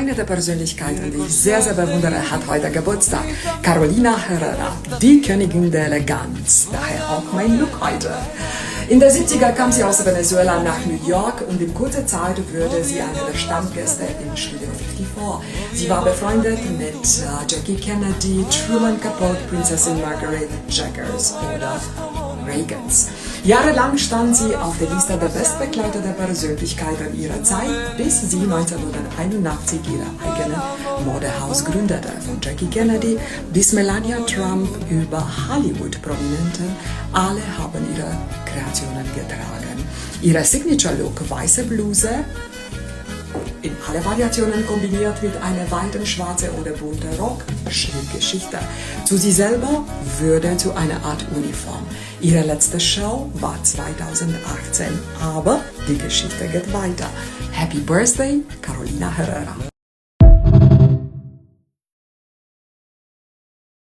eine der Persönlichkeiten, die ich sehr, sehr bewundere, hat heute Geburtstag. Carolina Herrera, die Königin der Eleganz. Daher auch mein Look heute. In der 70er kam sie aus Venezuela nach New York und in kurzer Zeit wurde sie eine der Stammgäste im Studio 54. Sie war befreundet mit Jackie Kennedy, Truman Capote, Prinzessin Margaret Jaggers oder Reagans. Jahrelang stand sie auf der Liste der bestbekleideten Persönlichkeiten ihrer Zeit, bis sie 1981 ihr eigenes Modehaus gründete. Von Jackie Kennedy bis Melania Trump über Hollywood-Prominenten, alle haben ihre Kreationen getragen. Ihre Signature-Look, weiße Bluse, in alle Variationen kombiniert mit einem weiten schwarzen oder bunten Rock, schrieb Geschichte. Zu sie selber würde zu einer Art Uniform. Ihre letzte Show war 2018, aber die Geschichte geht weiter. Happy Birthday, Carolina Herrera.